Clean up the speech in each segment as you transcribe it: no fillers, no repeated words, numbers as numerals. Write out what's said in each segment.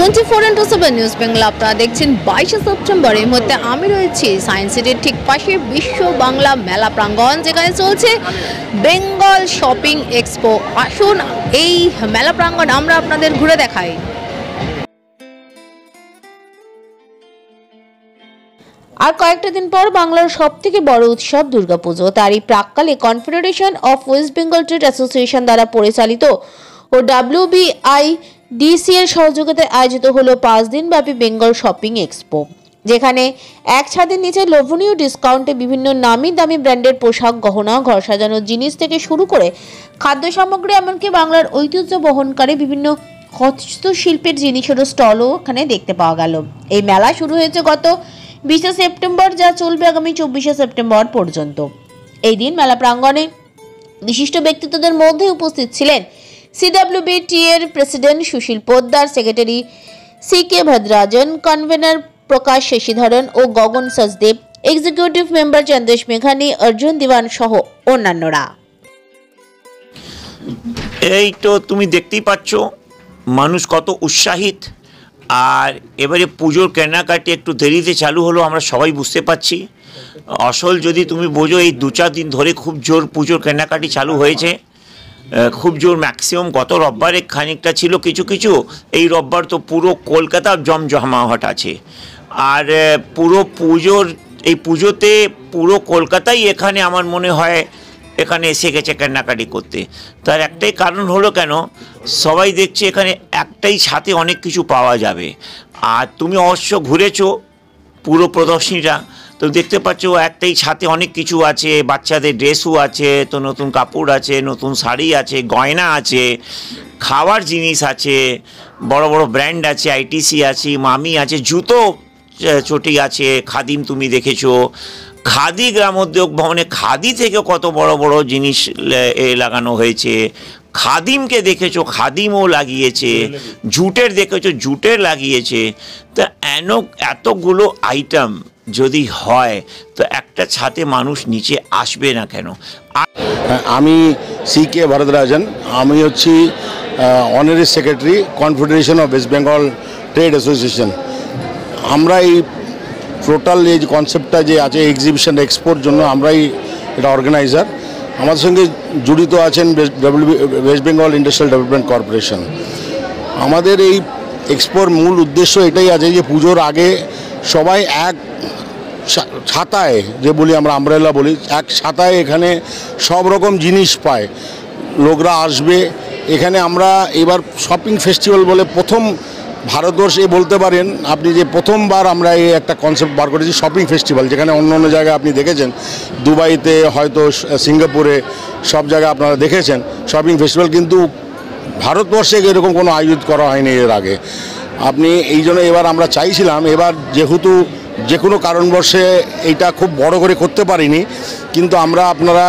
24x7 news Bangla আপনারা দেখছেন 22শে September. এই মুহূর্তে আমি রয়েছি সায়েন্স সিটির ঠিক পাশে বিশ্ব বাংলা মেলা প্রাঙ্গণ, যেখানে চলছে বেঙ্গল শপিং এক্সপো। আসুন এই মেলা প্রাঙ্গণ আমরা আপনাদের ঘুরে দেখাই। আর কয়েকটা দিন পর বাংলার সবথেকে বড় উৎসব দুর্গাপুজো। তারই প্রাক্কালে confederation of West Bengal trade association দ্বারা পরিচালিত ও WBIDC এর সহযোগিতায় আয়োজিত হলো 5 দিন ব্যাপী বেঙ্গল শপিং এক্সপো, যেখানে এক ছাদের নিচে লোভনীয় ডিসকাউন্টে বিভিন্ন নামি দামি ব্র্যান্ডের পোশাক, গহনা, ঘর সাজানোর জিনিস থেকে শুরু করে খাদ্য সামগ্রী, এমনকি বাংলার ঐতিহ্য বহনকারী বিভিন্ন হস্তশিল্পের জিনিসেরও স্টলও এখানে দেখতে পাওয়া গেল। এই মেলা শুরু হয়েছে গত 20শে সেপ্টেম্বর, যা চলবে আগামী 24শে সেপ্টেম্বর পর্যন্ত। এই দিন মেলা প্রাঙ্গণে বিশিষ্ট ব্যক্তিত্বদের মধ্যে উপস্থিত ছিলেন CWBT এর প্রেসিডেন্ট সুশীল পোদ্দার, সেক্রেটারি CK ভদ্রাজন, কনভেনার প্রকাশ শশীধরন ও গগন সচদেব, এক্সিকিউটিভ মেম্বার চন্দ্রেশ মেঘানি, অর্জুন দিওয়ান সহ অন্যান্যরা। এই তো তুমি দেখতেই পাচ্ছ মানুষ কত উৎসাহিত। আর এবারে পুজোর কেনাকাটি একটু দেরিতে চালু হলো, আমরা সবাই বুঝতে পারছি। আসল যদি তুমি বোঝো, এই 2-4 দিন ধরে খুব জোর পুজোর কেনাকাটি চালু হয়েছে, খুব জোর। ম্যাক্সিমাম গত রোববারে খানিকটা ছিল কিছু কিছু, এই রোববার তো পুরো কলকাতা জমজমাহট আছে। আর পুরো এই পুজোতে পুরো কলকাতাই এখানে আমার মনে হয় এখানে এসে গেছে কেনাকাটি করতে। তার একটাই কারণ হলো, কেন সবাই দেখছে এখানে একটাই সাথে অনেক কিছু পাওয়া যাবে। আর তুমি অবশ্য ঘুরেছো পুরো প্রদর্শনীটা, তো দেখতে পাচ্ছ একটাই সাথে অনেক কিছু আছে। বাচ্চাদের ড্রেসও আছে, তো নতুন কাপড় আছে, নতুন শাড়ি আছে, গয়না আছে, খাওয়ার জিনিস আছে, বড় বড় ব্র্যান্ড আছে, ITC আছে, মামি আছে, জুতো চটি আছে, খাদিম তুমি দেখেছো, খাদি গ্রামোদ্যোগ ভবনে খাদি থেকে কত বড় বড় জিনিস লাগানো হয়েছে। খাদিমকে দেখেছো, খাদিমও লাগিয়েছে, জুটের দেখেছো, জুটের লাগিয়েছে। তা এতগুলো আইটেম যদি হয় তো একটা ছাতে মানুষ নিচে আসবে না কেন? আমি CK ভরদরাজন, আমি হচ্ছি honorary secretary confederation of West Bengal trade association. আমরা এই টোটাল এই কনসেপ্টটা যে আছে এক্সিবিশন এক্সপোর জন্য আমরাই এটা অর্গানাইজার। আমাদের সঙ্গে জড়িত আছেন West Bengal industrial development corporation. আমাদের এই এক্সপোর মূল উদ্দেশ্য এটাই আছে যে পুজোর আগে সবাই এক ছাতায়, যে বলি আমরা আমব্রেলা বলি, এক ছাতায় এখানে সব রকম জিনিস পায়, লোকরা আসবে এখানে। আমরা এবার শপিং ফেস্টিভ্যাল বলে প্রথম ভারতবর্ষে বলতে পারেন আপনি যে প্রথমবার আমরা এই একটা কনসেপ্ট বার করেছি শপিং ফেস্টিভ্যাল, যেখানে অন্য অন্য জায়গায় আপনি দেখেছেন, দুবাইতে, হয়তো সিঙ্গাপুরে, সব জায়গায় আপনারা দেখেছেন শপিং ফেস্টিভ্যাল, কিন্তু ভারতবর্ষে এরকম কোনো আয়োজিত করা হয়নি এর আগে। আপনি এই জন্য এবার আমরা চাইছিলাম, এবার যেহেতু যে কোনো কারণবশে এইটা খুব বড় করে করতে পারিনি, কিন্তু আমরা, আপনারা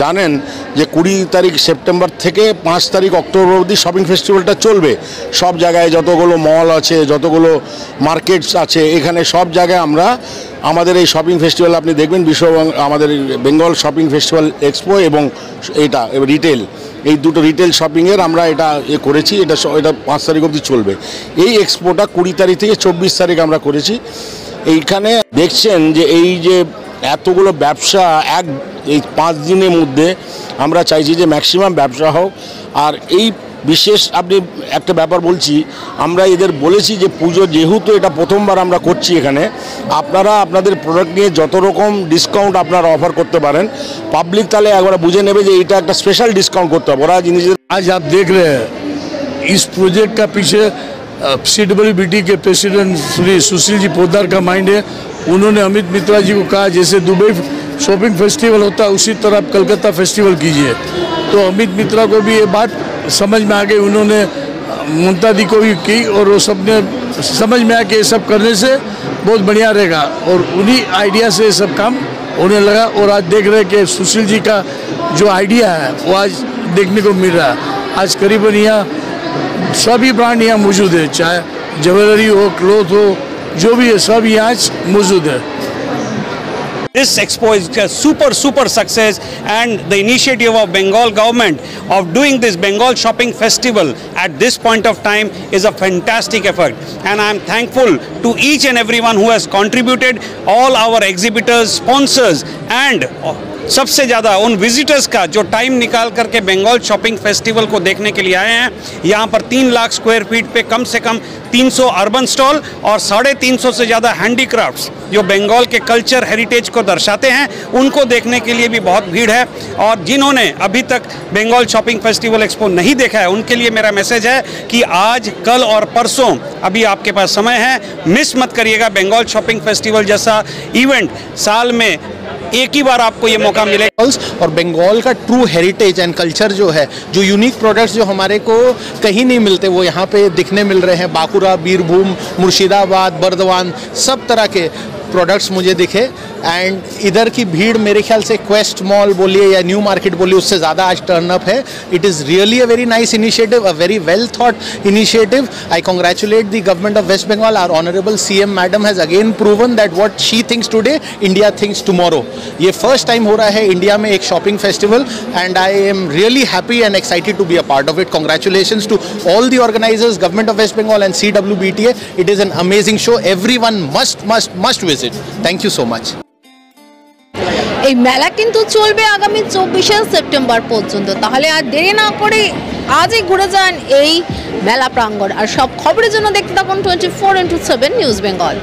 জানেন যে 20 তারিখ সেপ্টেম্বর থেকে 5 তারিখ অক্টোবর অবধি শপিং ফেস্টিভ্যালটা চলবে। সব জায়গায় যতগুলো মল আছে, যতগুলো মার্কেটস আছে, এখানে সব জায়গায় আমরা আমাদের এই শপিং ফেস্টিভ্যাল আপনি দেখবেন, আমাদের বেঙ্গল শপিং ফেস্টিভ্যাল এক্সপো এবং এটা রিটেল, এই দুটো রিটেল শপিংয়ের আমরা এটা করেছি। এটা 5 তারিখ অবধি চলবে। এই এক্সপোটা 20 তারিখ থেকে 24 তারিখ আমরা করেছি। এইখানে দেখছেন যে এই যে এতগুলো ব্যবসা এই 5 দিনের মধ্যে আমরা চাইছি যে ম্যাক্সিমাম ব্যবসা হোক। আর এই বিশেষ আপনি একটা ব্যাপার বলছি, আমরা এদের বলেছি যে পুজো যেহেতু এটা প্রথমবার আমরা করছি, এখানে আপনারা আপনাদের প্রোডাক্ট নিয়ে যত রকম ডিসকাউন্ট আপনারা অফার করতে পারেন, পাবলিক তাহলে একবার বুঝে নেবে যে এটা একটা স্পেশাল ডিসকাউন্ট করতে হবে। ওরা জিনিসের आज आप देख रहे हैं इस प्रोजेक्ट का पीछे CWBT के प्रेसिडेंट श्री सुशील जी पोद्दार का माइंड है। उन्होंने अमित मित्रा जी को कहा जैसे दुबई शॉपिंग फेस्टिवल होता है उसी तरह आप कलकत्ता फेस्टिवल कीजिए। तो अमित मित्रा को भी ये बात समझ में आ गई, उन्होंने ममता दी को भी की, और वो सब ने समझ में आया कि ये सब करने से बहुत बढ़िया रहेगा, और उन्हीं आइडिया से ये सब काम होने लगा। और आज देख रहे हैं कि सुशील जी का जो आइडिया है वो आज देखने को मिल रहा है। आज करीबन यहाँ सभी ब्रांड यहाँ मौजूद है, चाहे ज्वेलरी हो, क्लॉथ हो, जो भी है सब यहाँ मौजूद है। This expo is a super success, and the initiative of Bengal government of doing this Bengal shopping festival at this point of time is a fantastic effort, and I am thankful to each and everyone who has contributed, all our exhibitors, sponsors, and सबसे ज़्यादा उन visitors का जो time निकाल करके Bengal shopping festival को देखने के लिए आए हैं। यहाँ पर 3 लाख स्क्वायर फीट पे कम से कम 300 अर्बन स्टॉल और 350 से ज़्यादा हैंडीक्राफ्ट्स जो बंगाल के कल्चर हेरिटेज को दर्शाते हैं, उनको देखने के लिए भी बहुत भीड़ है। और जिन्होंने अभी तक बंगाल शॉपिंग फेस्टिवल एक्सपो नहीं देखा है, उनके लिए मेरा मैसेज है कि आज, कल और परसों अभी आपके पास समय है, मिस मत करिएगा। बंगाल शॉपिंग फेस्टिवल जैसा इवेंट साल में एक ही बार आपको ये मौका मिलेगा। और बंगाल का ट्रू हेरिटेज एंड कल्चर जो है, जो यूनिक प्रोडक्ट्स जो हमारे को कहीं नहीं मिलते, वो यहाँ पे दिखने मिल रहे हैं। बांकुरा, बीरभूम, मुर्शिदाबाद, बर्दवान, सब तरह के प्रोडक्ट्स मुझे दिखे। एंड इधर की भीड़ मेरे ख्याल से क्वेस्ट मॉल बोलिए या न्यू मार्केट बोलिए, उससे ज़्यादा आज टर्न अप है। It is really a very nice initiative, a very well thought initiative. I congratulate the government of West Bengal. Our honourable CM madam has again proven that what she thinks today, India thinks tomorrow. ये first time हो रहा है India में एक shopping festival, and I am really happy and excited to be a part of it. Congratulations to all the organisers, government of West Bengal and CWBTA। It is an amazing show, everyone must visit. Thank you so much. এই মেলা কিন্তু চলবে আগামী 24শে September পর্যন্ত। তাহলে আর দেরি না করে আজই ঘুরে যান এই মেলা প্রাঙ্গণ। আর সব খবরের জন্য দেখতে থাকুন 24x7 নিউজ বেঙ্গল।